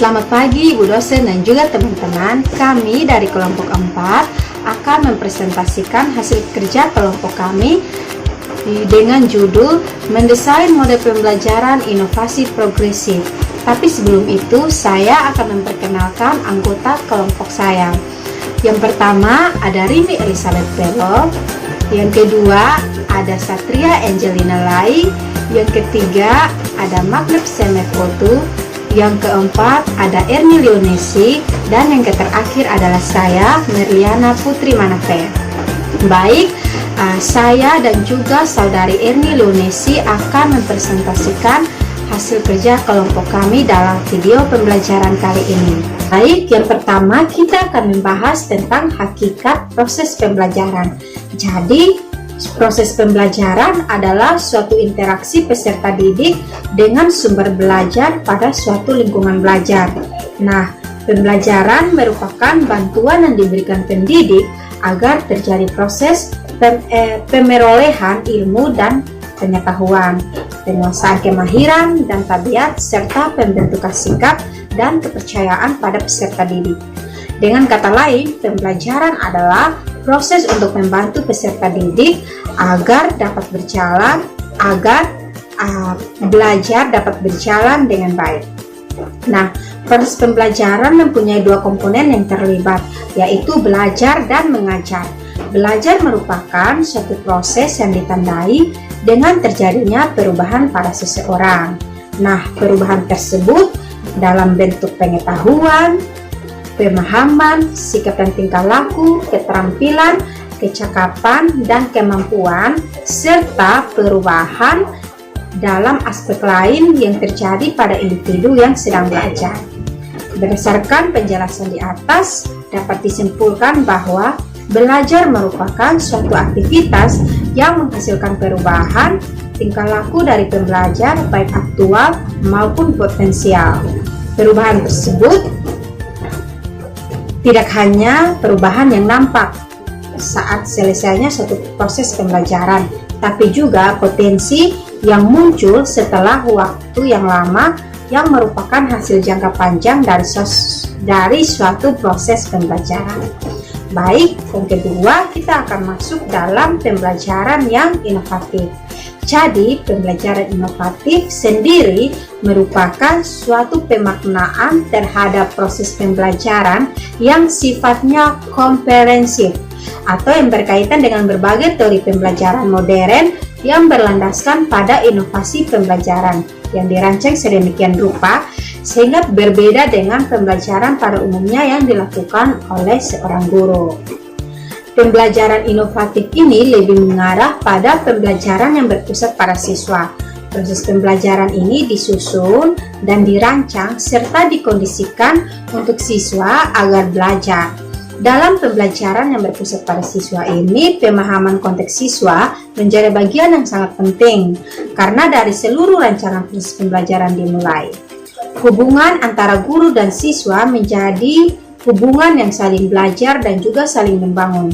Selamat pagi Ibu dosen dan juga teman-teman. Kami dari kelompok 4 akan mempresentasikan hasil kerja kelompok kami dengan judul Mendesain Model Pembelajaran Inovasi Progresif. Tapi sebelum itu saya akan memperkenalkan anggota kelompok saya. Yang pertama ada Rini Elizabeth Bello, yang kedua ada Satria Angelina Lai, yang ketiga ada Magnep Semefotu, yang keempat ada Erni Leonesi, dan yang terakhir adalah saya, Merliana Putri Manafe. Baik, saya dan juga saudari Erni Leonesi akan mempresentasikan hasil kerja kelompok kami dalam video pembelajaran kali ini. Baik, yang pertama kita akan membahas tentang hakikat proses pembelajaran. Jadi, proses pembelajaran adalah suatu interaksi peserta didik dengan sumber belajar pada suatu lingkungan belajar. Nah, pembelajaran merupakan bantuan yang diberikan pendidik agar terjadi proses pemerolehan ilmu dan pengetahuan, penguasaan kemahiran dan tabiat, serta pembentukan sikap dan kepercayaan pada peserta didik. Dengan kata lain, pembelajaran adalah proses untuk membantu peserta didik agar belajar dapat berjalan dengan baik. Nah, proses pembelajaran mempunyai dua komponen yang terlibat, yaitu belajar dan mengajar. Belajar merupakan suatu proses yang ditandai dengan terjadinya perubahan pada seseorang. Nah, perubahan tersebut dalam bentuk pengetahuan, pemahaman, sikap dan tingkah laku, keterampilan, kecakapan, dan kemampuan, serta perubahan dalam aspek lain yang terjadi pada individu yang sedang belajar. Berdasarkan penjelasan di atas, dapat disimpulkan bahwa belajar merupakan suatu aktivitas yang menghasilkan perubahan tingkah laku dari pembelajar baik aktual maupun potensial. Perubahan tersebut tidak hanya perubahan yang nampak saat selesainya suatu proses pembelajaran, tapi juga potensi yang muncul setelah waktu yang lama yang merupakan hasil jangka panjang dari suatu proses pembelajaran. Baik, yang kedua kita akan masuk dalam pembelajaran yang inovatif. Jadi, pembelajaran inovatif sendiri merupakan suatu pemaknaan terhadap proses pembelajaran yang sifatnya komprehensif atau yang berkaitan dengan berbagai teori pembelajaran modern yang berlandaskan pada inovasi pembelajaran yang dirancang sedemikian rupa sehingga berbeda dengan pembelajaran pada umumnya yang dilakukan oleh seorang guru. Pembelajaran inovatif ini lebih mengarah pada pembelajaran yang berpusat pada siswa. Proses pembelajaran ini disusun dan dirancang serta dikondisikan untuk siswa agar belajar. Dalam pembelajaran yang berpusat pada siswa ini, pemahaman konteks siswa menjadi bagian yang sangat penting karena dari seluruh rancangan proses pembelajaran dimulai. Hubungan antara guru dan siswa menjadi hubungan yang saling belajar dan juga saling membangun.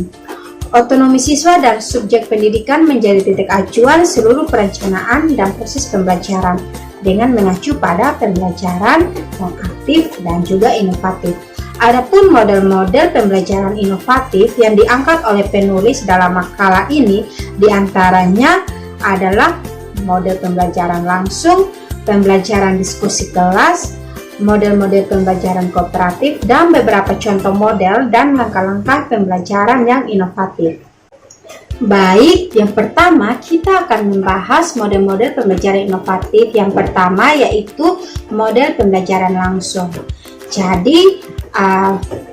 Otonomi siswa dan subjek pendidikan menjadi titik acuan seluruh perencanaan dan proses pembelajaran dengan mengacu pada pembelajaran yang aktif dan juga inovatif. Adapun model-model pembelajaran inovatif yang diangkat oleh penulis dalam makalah ini diantaranya adalah model pembelajaran langsung, pembelajaran diskusi kelas, model-model pembelajaran kooperatif, dan beberapa contoh model dan langkah-langkah pembelajaran yang inovatif. Baik, yang pertama kita akan membahas model-model pembelajaran inovatif. Yang pertama yaitu model pembelajaran langsung. Jadi,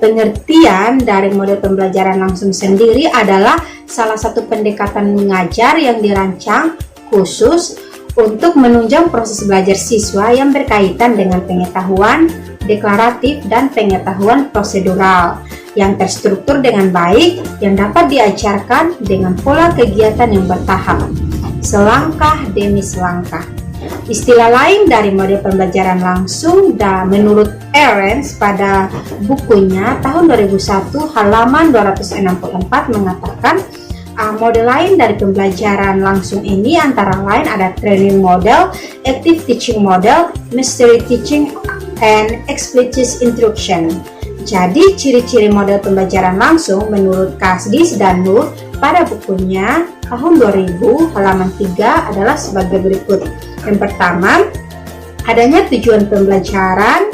pengertian dari model pembelajaran langsung sendiri adalah salah satu pendekatan mengajar yang dirancang khusus untuk menunjang proses belajar siswa yang berkaitan dengan pengetahuan deklaratif dan pengetahuan prosedural yang terstruktur dengan baik yang dapat diajarkan dengan pola kegiatan yang bertahap, selangkah demi selangkah. Istilah lain dari model pembelajaran langsung menurut Ahrens pada bukunya tahun 2001 halaman 264 mengatakan model lain dari pembelajaran langsung ini antara lain ada training model, active teaching model, mystery teaching, and explicit instruction. Jadi, ciri-ciri model pembelajaran langsung menurut Kasdis dan Nur pada bukunya tahun 2000 halaman 3 adalah sebagai berikut. Yang pertama, adanya tujuan pembelajaran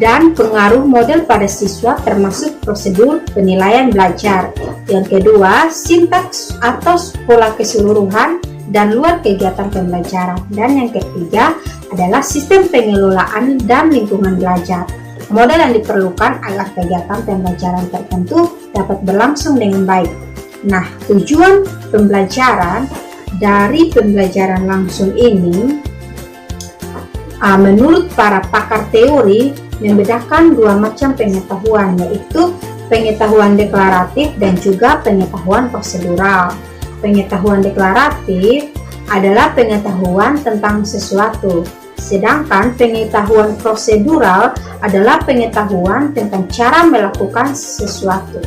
dan pengaruh model pada siswa termasuk prosedur penilaian belajar. Yang kedua, sintaks atau pola keseluruhan dan luar kegiatan pembelajaran. Dan yang ketiga adalah sistem pengelolaan dan lingkungan belajar. Model yang diperlukan agar kegiatan pembelajaran tertentu dapat berlangsung dengan baik. Nah, tujuan pembelajaran dari pembelajaran langsung ini menurut para pakar teori membedakan dua macam pengetahuan, yaitu pengetahuan deklaratif dan juga pengetahuan prosedural. Pengetahuan deklaratif adalah pengetahuan tentang sesuatu, sedangkan pengetahuan prosedural adalah pengetahuan tentang cara melakukan sesuatu.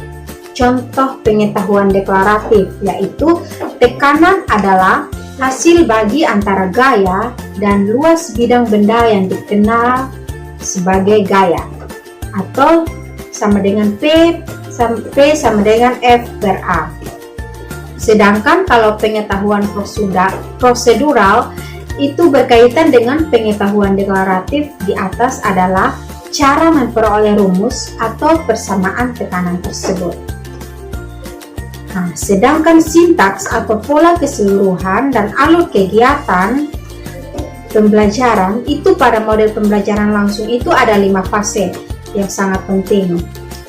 Contoh pengetahuan deklaratif yaitu tekanan adalah hasil bagi antara gaya dan luas bidang benda yang dikenal sebagai gaya, atau sama dengan P sama dengan F per A. Sedangkan kalau pengetahuan prosedural itu berkaitan dengan pengetahuan deklaratif di atas adalah cara memperoleh rumus atau persamaan tekanan tersebut. Nah, sedangkan sintaks atau pola keseluruhan dan alur kegiatan pembelajaran itu pada model pembelajaran langsung itu ada 5 fase yang sangat penting.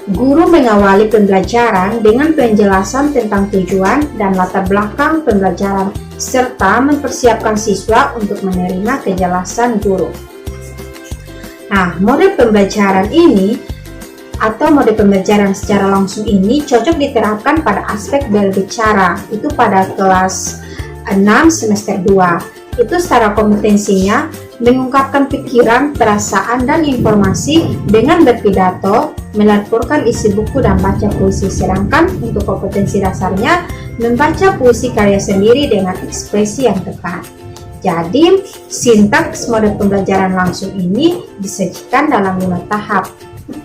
Guru mengawali pembelajaran dengan penjelasan tentang tujuan dan latar belakang pembelajaran serta mempersiapkan siswa untuk menerima kejelasan guru. Nah, model pembelajaran ini atau model pembelajaran secara langsung ini cocok diterapkan pada aspek berbicara, itu pada kelas 6 semester 2. Itu secara kompetensinya mengungkapkan pikiran, perasaan, dan informasi dengan berpidato, melaporkan isi buku dan baca puisi. Sedangkan untuk kompetensi dasarnya membaca puisi karya sendiri dengan ekspresi yang tepat. Jadi, sintaks model pembelajaran langsung ini disajikan dalam 5 tahap.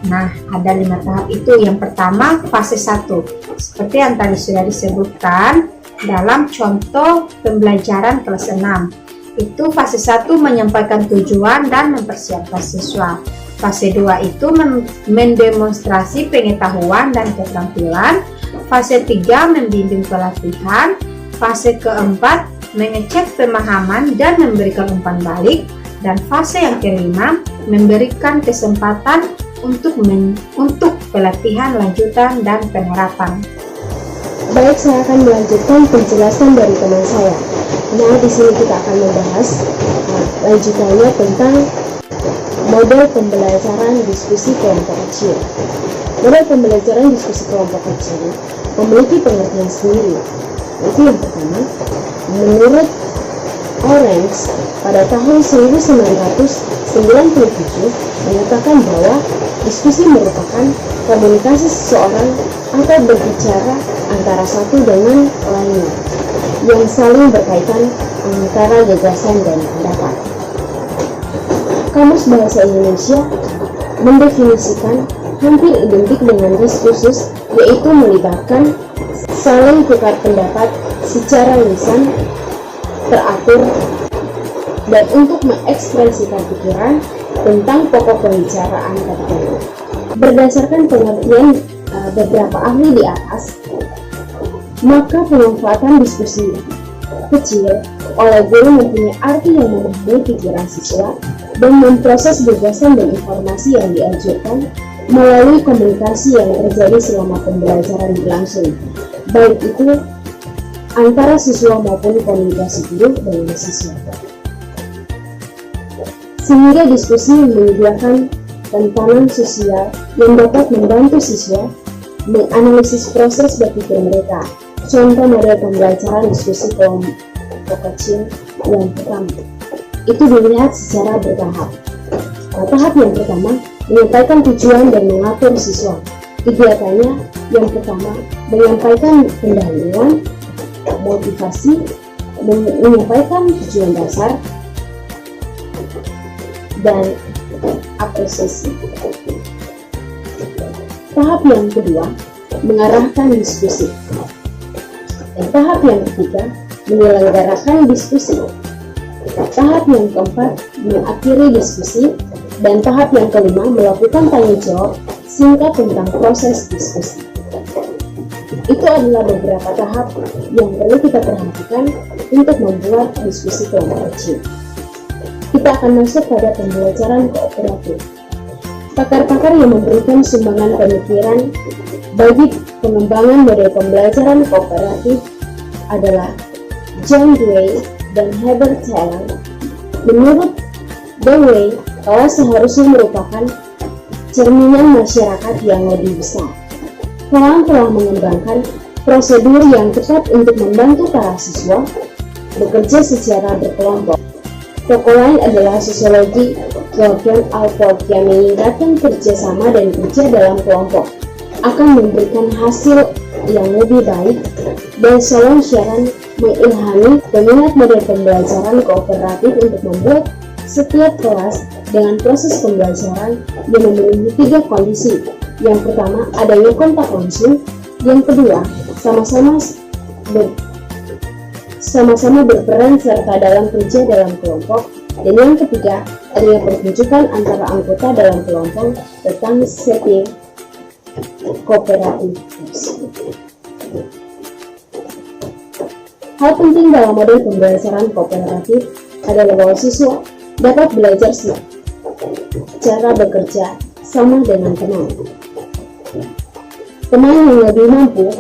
Nah, ada 5 tahap itu. Yang pertama, fase 1. Seperti yang tadi sudah disebutkan dalam contoh pembelajaran kelas 6. Itu fase 1 menyampaikan tujuan dan mempersiapkan siswa. Fase 2 itu mendemonstrasi pengetahuan dan keterampilan. Fase 3 membimbing pelatihan. Fase keempat mengecek pemahaman dan memberikan umpan balik. Dan fase yang kelima memberikan kesempatan untuk pelatihan lanjutan dan penerapan. Baik, saya akan melanjutkan penjelasan dari teman saya. Nah, di sini kita akan membahas lanjutannya tentang model pembelajaran diskusi kelompok kecil. Model pembelajaran diskusi kelompok kecil memiliki pengertian sendiri. Itu yang pertama, menurut Orange pada tahun 1997 menyatakan bahwa diskusi merupakan komunikasi seseorang atau berbicara antara satu dengan lainnya yang saling berkaitan antara gagasan dan pendapat. Kamus Bahasa Indonesia mendefinisikan hampir identik dengan diskursus, yaitu melibatkan saling tukar pendapat secara lisan teratur dan untuk mengekspresikan pikiran tentang pokok pembicaraan tertentu. Berdasarkan pengertian beberapa ahli di atas, maka pemanfaatan diskusi kecil oleh guru mempunyai arti yang memahami pikiran siswa dan memproses gagasan dan informasi yang diajukan melalui komunikasi yang terjadi selama pembelajaran berlangsung, baik itu antara siswa maupun komunikasi guru dengan siswa. Sehingga diskusi menyediakan tantangan sosial yang dapat membantu siswa menganalisis proses berpikir mereka. Contoh model pembelajaran diskusi kelompok kecil yang pertama itu dilihat secara bertahap. Tahap yang pertama menyampaikan tujuan dan mengatur siswa. Kegiatannya yang pertama menyampaikan pendahuluan, motivasi, menyampaikan tujuan dasar, dan apresiasi. Tahap yang kedua, mengarahkan diskusi. Dan tahap yang ketiga, menyelenggarakan diskusi. Tahap yang keempat, mengakhiri diskusi. Dan tahap yang kelima, melakukan tanya jawab singkat tentang proses diskusi. Itu adalah beberapa tahap yang perlu kita perhatikan untuk membuat diskusi kelompok kecil. Kita akan masuk pada pembelajaran kooperatif. Pakar-pakar yang memberikan sumbangan pemikiran bagi pengembangan model pembelajaran kooperatif adalah John Dewey dan Herbert Taylor. Menurut Dewey, kelas seharusnya merupakan cerminan masyarakat yang lebih besar. Kelas telah mengembangkan prosedur yang tepat untuk membantu para siswa bekerja secara berkelompok. Tokoh lain adalah sosiologi Gordon Allport yang mengingatkan kerjasama dan kerja dalam kelompok akan memberikan hasil yang lebih baik, dan Solon Sharon mengilhami peminat model pembelajaran kooperatif untuk membuat setiap kelas dengan proses pembelajaran yang memenuhi 3 kondisi. Yang pertama, adanya kontak langsung. Yang kedua, sama-sama berperan serta dalam kerja dalam kelompok. Dan yang ketiga, adanya pertunjukan antara anggota dalam kelompok tentang setting kooperatif tersebut. Hal penting dalam model pembelajaran kooperatif adalah bahwa siswa dapat belajar cara bekerja sama dengan teman. Teman yang lebih mampu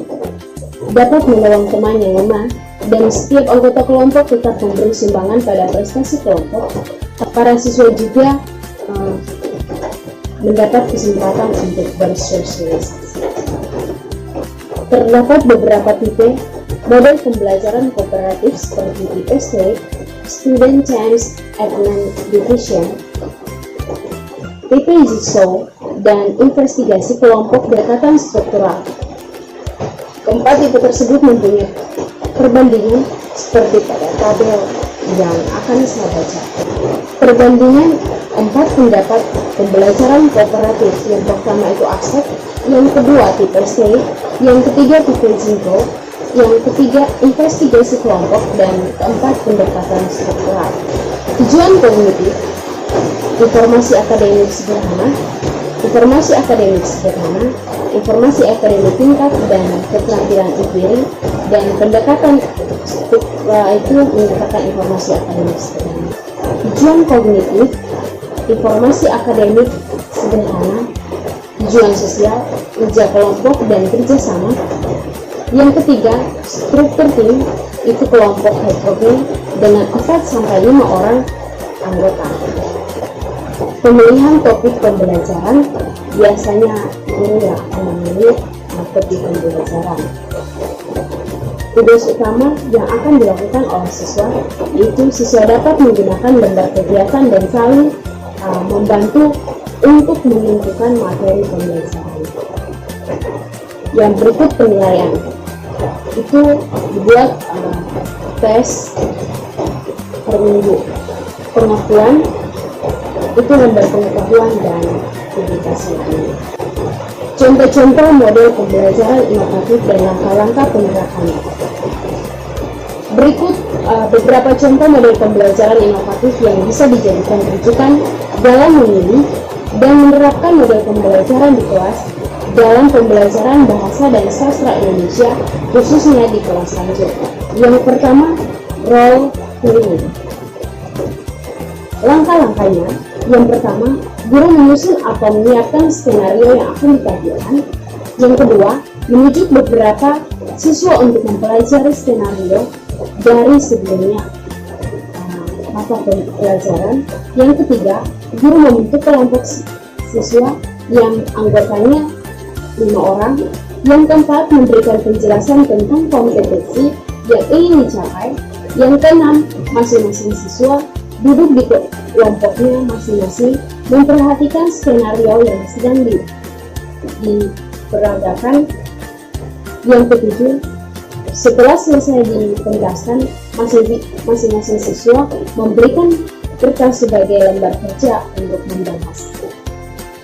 dapat menolong teman yang lemah, dan setiap anggota kelompok tetap memberi sumbangan pada prestasi kelompok. Para siswa juga mendapat kesempatan untuk bersosialisasi. Terdapat beberapa tipe model pembelajaran kooperatif seperti tipe STADE, Student Change Achievement Division, tipe Jigsaw, dan investigasi kelompok pendekatan struktural. Keempat tipe tersebut mempunyai perbandingan seperti pada tabel yang akan saya baca. Perbandingan 4 pendapat pembelajaran kooperatif. Yang pertama itu ASEP, yang kedua tipe STADE, yang ketiga tipe Jigsaw, yang ketiga investigasi kelompok, dan keempat pendekatan struktural. Tujuan kognitif: informasi akademik sederhana, informasi akademik sederhana, informasi akademik tingkat, dan keterampilan empiri. Dan pendekatan struktural itu menggunakan informasi akademik sederhana. Tujuan kognitif: informasi akademik sederhana, tujuan sosial, kerja kelompok, dan kerja sama. Yang ketiga, struktur tim, itu kelompok heterogen dengan 4-5 orang anggota. Pemilihan topik pembelajaran: biasanya guru yang akan memilih topik pembelajaran. Tugas utama yang akan dilakukan oleh siswa, yaitu siswa dapat menggunakan lembar kegiatan dan saling membantu untuk menentukan materi pembelajaran. Yang berikut penilaian itu dibuat tes per minggu. Pengakuan itu lembar pengetahuan dan publikasi lainnya. Contoh-contoh model pembelajaran inovatif dan langkah-langkah penerapannya. Berikut beberapa contoh model pembelajaran inovatif yang bisa dijadikan rujukan dalam memilih dan menerapkan model pembelajaran di kelas dalam pembelajaran bahasa dan sastra Indonesia, khususnya di kelas lanjut. Yang pertama, role playing. Langkah-langkahnya: yang pertama, guru menyusun atau menyiapkan skenario yang akan ditampilkan. Yang kedua, menunjuk beberapa siswa untuk mempelajari skenario dari sebelumnya mata pelajaran. Yang ketiga, guru membentuk kelompok siswa yang anggotanya 5 orang. Yang keempat, memberikan penjelasan tentang kompetensi yang ingin dicapai. Yang keenam, masing-masing siswa duduk di kelompoknya masing-masing, memperhatikan skenario yang sedang diperagakan. Yang ketujuh, setelah selesai dipentaskan, masing-masing siswa memberikan kertas sebagai lembar kerja untuk membahas.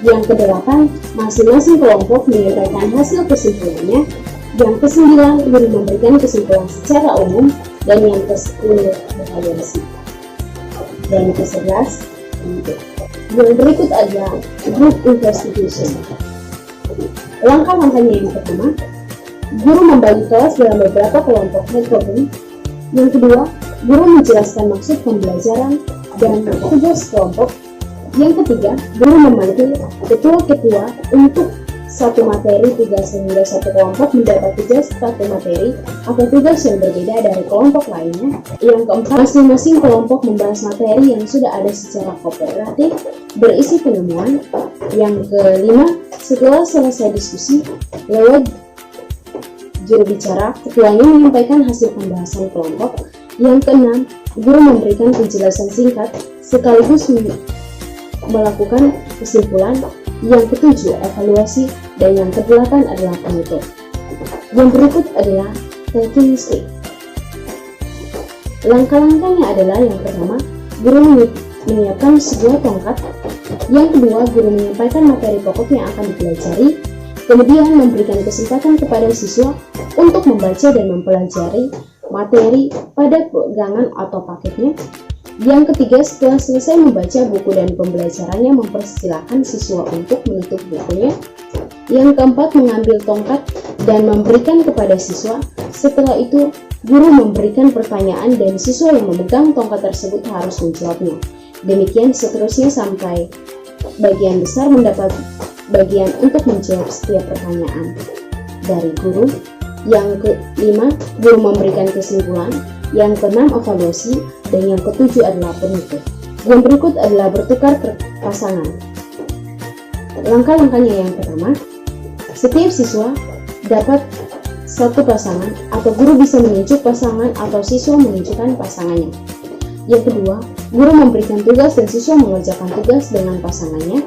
Yang kedelapan, masing-masing kelompok menyampaikan hasil kesimpulannya. Yang ke-9, guru memberikan kesimpulan secara umum, dan yang ke-10 evaluasi. Dan ke-11, yang berikut adalah group investigation. Langkah-langkahnya yang pertama, guru membagi kelas dalam beberapa kelompok problem. Yang kedua, guru menjelaskan maksud pembelajaran dan tugas kelompok. Yang ketiga, guru memanggil ketua-ketua untuk satu materi tugas sehingga satu kelompok mendapat tugas satu materi atau tugas yang berbeda dari kelompok lainnya. Yang keempat, masing-masing kelompok membahas materi yang sudah ada secara kooperatif berisi penemuan. Yang kelima, setelah selesai diskusi lewat juru bicara, ketuanya menyampaikan hasil pembahasan kelompok. Yang keenam, guru memberikan penjelasan singkat sekaligus melakukan kesimpulan. Yang ketujuh, evaluasi, dan yang kedelapan adalah penutup. Yang berikut adalah taking step. Langkah-langkahnya adalah yang pertama, guru menyiapkan sebuah tongkat. Yang kedua, guru menyampaikan materi pokok yang akan dipelajari. Kemudian memberikan kesempatan kepada siswa untuk membaca dan mempelajari materi pada pegangan atau paketnya. Yang ketiga, setelah selesai membaca buku dan pembelajarannya, mempersilahkan siswa untuk menutup bukunya. Yang keempat, mengambil tongkat dan memberikan kepada siswa. Setelah itu, guru memberikan pertanyaan dan siswa yang memegang tongkat tersebut harus menjawabnya. Demikian seterusnya sampai bagian besar mendapat bagian untuk menjawab setiap pertanyaan dari guru. Yang kelima, guru memberikan kesimpulan. Yang keenam, evaluasi, dan yang ketujuh adalah penutup. Yang berikut adalah bertukar pasangan. Langkah-langkahnya yang pertama, setiap siswa dapat satu pasangan atau guru bisa menunjuk pasangan atau siswa menunjukkan pasangannya. Yang kedua, guru memberikan tugas dan siswa mengerjakan tugas dengan pasangannya.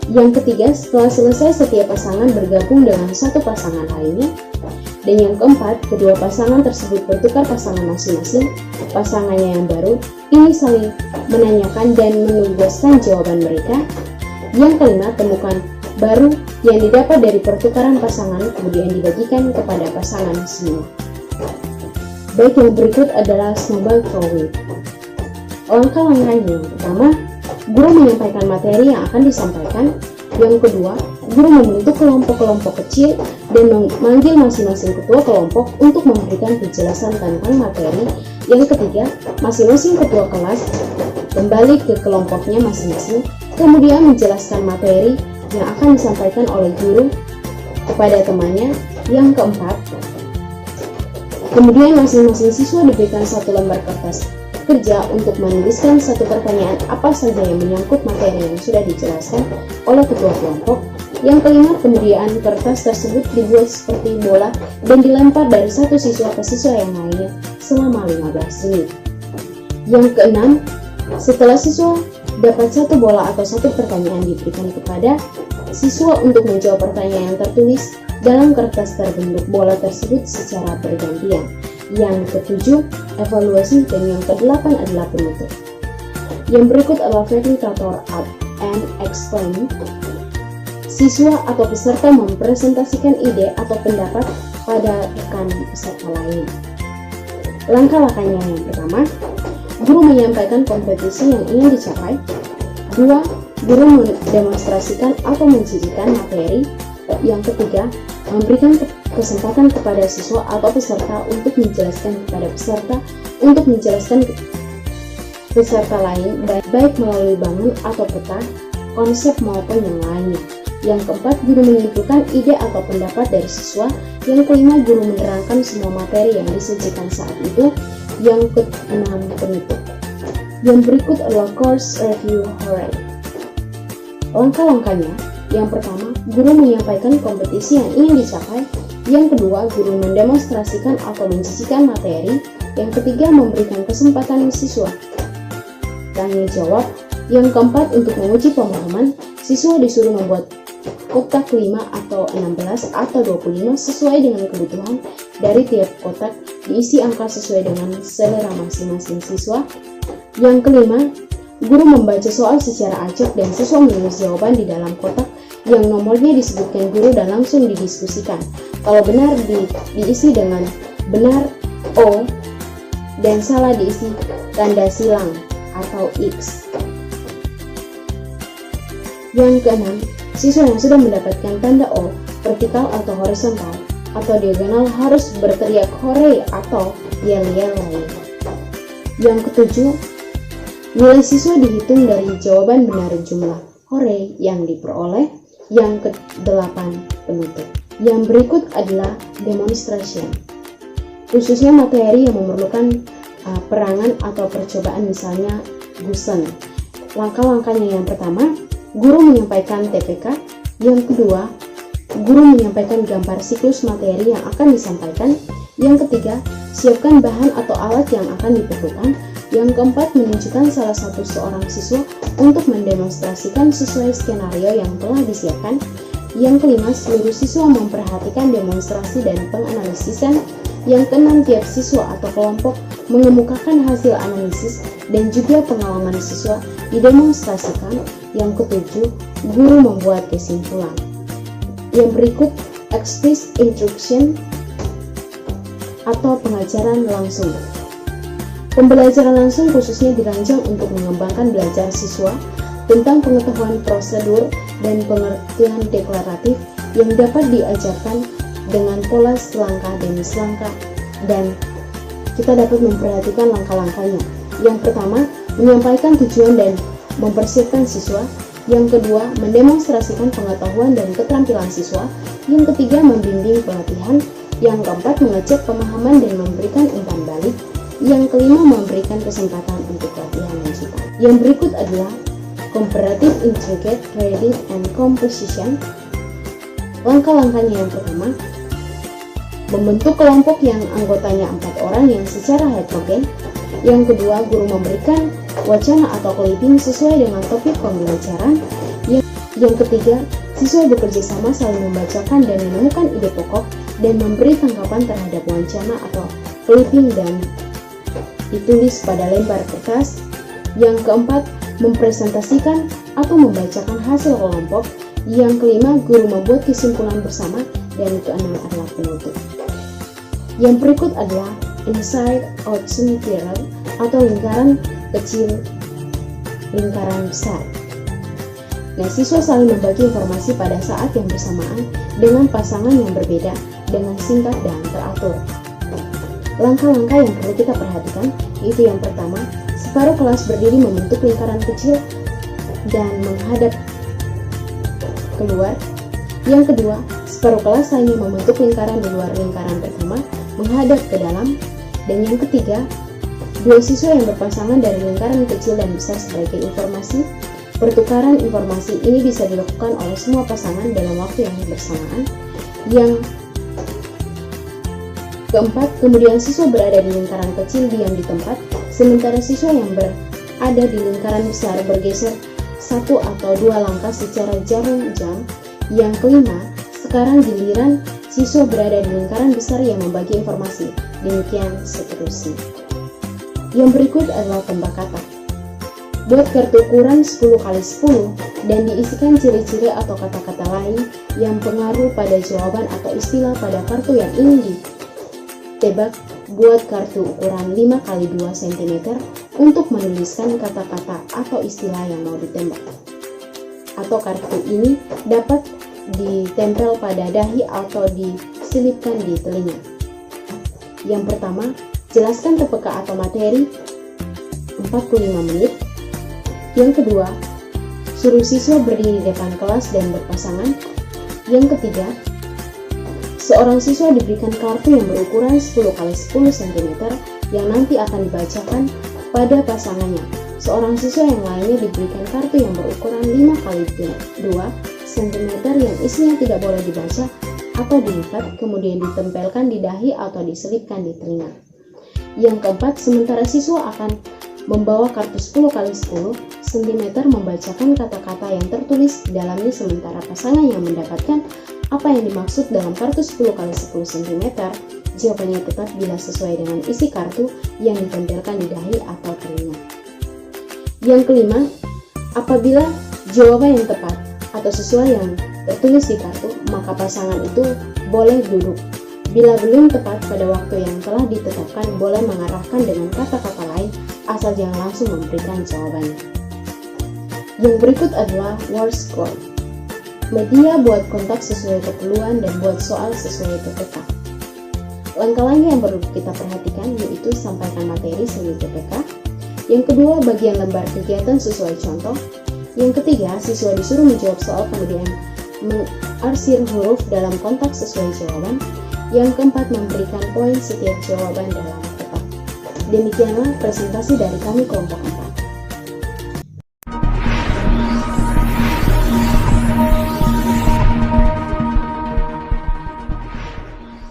Yang ketiga, setelah selesai setiap pasangan bergabung dengan satu pasangan lainnya. Dan yang keempat, kedua pasangan tersebut bertukar pasangan masing-masing. Pasangannya yang baru ini saling menanyakan dan menugaskan jawaban mereka. Yang kelima, temukan baru yang didapat dari pertukaran pasangan kemudian dibagikan kepada pasangan semua. Baik, yang berikut adalah snowball throwing. Langkah-langkahnya yang pertama, guru menyampaikan materi yang akan disampaikan. Yang kedua, guru membentuk kelompok-kelompok kecil dan memanggil masing-masing ketua kelompok untuk memberikan penjelasan tentang materi. Yang ketiga, masing-masing ketua kelas kembali ke kelompoknya masing-masing, kemudian menjelaskan materi yang akan disampaikan oleh guru kepada temannya. Yang keempat, kemudian masing-masing siswa diberikan satu lembar kertas kerja untuk menuliskan satu pertanyaan apa saja yang menyangkut materi yang sudah dijelaskan oleh ketua kelompok. Yang kelima, kemudian kertas tersebut dibuat seperti bola dan dilempar dari satu siswa ke siswa yang lainnya selama 15 menit. Yang keenam, setelah siswa dapat satu bola atau satu pertanyaan, diberikan kepada siswa untuk menjawab pertanyaan yang tertulis dalam kertas berbentuk bola tersebut secara bergantian. Yang ketujuh, evaluasi, dan yang kedelapan adalah penutup. Yang berikut adalah facilitator up and explain. Siswa atau peserta mempresentasikan ide atau pendapat pada rekan peserta lain. Langkah-langkahnya yang pertama, guru menyampaikan kompetisi yang ingin dicapai. Dua, guru mendemonstrasikan atau menjijikan materi. Yang ketiga, memberikan kesempatan kepada siswa atau peserta untuk menjelaskan kepada peserta peserta lain baik melalui bangun atau peta, konsep maupun yang lainnya. Yang keempat, guru menyimpulkan ide atau pendapat dari siswa. Yang kelima, guru menerangkan semua materi yang disajikan saat itu. Yang keenam, penutup. Yang berikut adalah course review hooray. Langkah-langkahnya, yang pertama, guru menyampaikan kompetisi yang ingin dicapai. Yang kedua, guru mendemonstrasikan atau menjijikan materi. Yang ketiga, memberikan kesempatan siswa tanya jawab. Yang keempat, untuk menguji pemahaman, siswa disuruh membuat kotak 5 atau 16 atau 25 sesuai dengan kebutuhan dari tiap kotak, diisi angka sesuai dengan selera masing-masing siswa. Yang kelima, guru membaca soal secara acak dan siswa menulis jawaban di dalam kotak yang nomornya disebutkan guru dan langsung didiskusikan. Kalau benar diisi dengan benar O dan salah diisi tanda silang atau X. Yang keenam, siswa yang sudah mendapatkan tanda O, vertikal atau horizontal atau diagonal harus berteriak hore atau yel-yel lain. Yang ketujuh, nilai siswa dihitung dari jawaban benar jumlah hore yang diperoleh. Yang ke-8, penutup. Yang berikut adalah demonstration, khususnya materi yang memerlukan perangan atau percobaan, misalnya Gusen. Langkah-langkahnya: yang pertama, guru menyampaikan TPK. Yang kedua, guru menyampaikan gambar siklus materi yang akan disampaikan. Yang ketiga, siapkan bahan atau alat yang akan diperlukan. Yang keempat, menunjukkan salah satu seorang siswa untuk mendemonstrasikan sesuai skenario yang telah disiapkan. Yang kelima, seluruh siswa memperhatikan demonstrasi dan penganalisisan. Yang keenam, tiap siswa atau kelompok mengemukakan hasil analisis dan juga pengalaman siswa didemonstrasikan. Yang ketujuh, guru membuat kesimpulan. Yang berikut, explicit instruction atau pengajaran langsung. Pembelajaran langsung khususnya dirancang untuk mengembangkan belajar siswa tentang pengetahuan prosedur dan pengertian deklaratif yang dapat diajarkan dengan pola selangkah demi selangkah, dan kita dapat memperhatikan langkah-langkahnya. Yang pertama, menyampaikan tujuan dan mempersiapkan siswa. Yang kedua, mendemonstrasikan pengetahuan dan keterampilan siswa. Yang ketiga, membimbing pelatihan. Yang keempat, mengecek pemahaman dan memberikan umpan balik. Yang kelima, memberikan kesempatan untuk latihan lanjutan. Yang berikut adalah comparative intricate reading and composition. Langkah-langkahnya: yang pertama, membentuk kelompok yang anggotanya 4 orang yang secara heterogen. Yang kedua, guru memberikan wacana atau clipping sesuai dengan topik pembelajaran. Yang ketiga, siswa bekerja sama saling membacakan dan menemukan ide pokok dan memberi tanggapan terhadap wacana atau clipping dan ditulis pada lembar kertas. Yang keempat, mempresentasikan atau membacakan hasil kelompok. Yang kelima, guru membuat kesimpulan bersama. Dan keenam adalah penutup. Yang berikut adalah inside out spiral atau lingkaran kecil, lingkaran besar. Nah, siswa saling membagi informasi pada saat yang bersamaan dengan pasangan yang berbeda dengan singkat dan teratur. Langkah-langkah yang perlu kita perhatikan yaitu: yang pertama, separuh kelas berdiri membentuk lingkaran kecil dan menghadap keluar. Yang kedua, separuh kelas lainnya membentuk lingkaran di luar lingkaran pertama menghadap ke dalam. Dan yang ketiga, dua siswa yang berpasangan dari lingkaran kecil dan besar sebagai informasi. Pertukaran informasi ini bisa dilakukan oleh semua pasangan dalam waktu yang bersamaan. Yang keempat, kemudian siswa berada di lingkaran kecil diam di tempat, sementara siswa yang berada di lingkaran besar bergeser 1 atau 2 langkah secara jarum jam. Yang kelima, sekarang giliran siswa berada di lingkaran besar yang membagi informasi. Demikian seterusnya. Yang berikut adalah tembak kata. Buat kartu ukuran 10x10 dan diisikan ciri-ciri atau kata-kata lain yang pengaruh pada jawaban atau istilah pada kartu yang ingin ditebak. Buat kartu ukuran 5x2 cm untuk menuliskan kata-kata atau istilah yang mau ditembak. Atau kartu ini dapat ditempel pada dahi atau diselipkan di telinga. Yang pertama, jelaskan TPK atau materi 45 menit. Yang kedua, suruh siswa berdiri di depan kelas dan berpasangan. Yang ketiga, seorang siswa diberikan kartu yang berukuran 10x10 cm yang nanti akan dibacakan pada pasangannya. Seorang siswa yang lainnya diberikan kartu yang berukuran 5x2 cm yang isinya tidak boleh dibaca atau dilipat, kemudian ditempelkan di dahi atau diselipkan di telinga. Yang keempat, sementara siswa akan membawa kartu 10x10 cm membacakan kata-kata yang tertulis di dalamnya, sementara pasangan yang mendapatkan apa yang dimaksud dalam kartu 10x10 cm jawabannya tetap bila sesuai dengan isi kartu yang ditempelkan di dahi atau telinga. Yang kelima, apabila jawaban yang tepat atau sesuai yang tertulis di kartu, maka pasangan itu boleh duduk. Bila belum tepat pada waktu yang telah ditetapkan, boleh mengarahkan dengan kata-kata lain, asal jangan langsung memberikan jawabannya. Yang berikut adalah word score. Media buat kontak sesuai keperluan dan buat soal sesuai TPK. Langkah-langkah yang perlu kita perhatikan yaitu sampaikan materi sesuai TPK. Yang kedua, bagian lembar kegiatan sesuai contoh. Yang ketiga, siswa disuruh menjawab soal kemudian mengarsir huruf dalam konteks sesuai jawaban. Yang keempat, memberikan poin setiap jawaban dalam kotak. Demikianlah presentasi dari kami kelompok 4.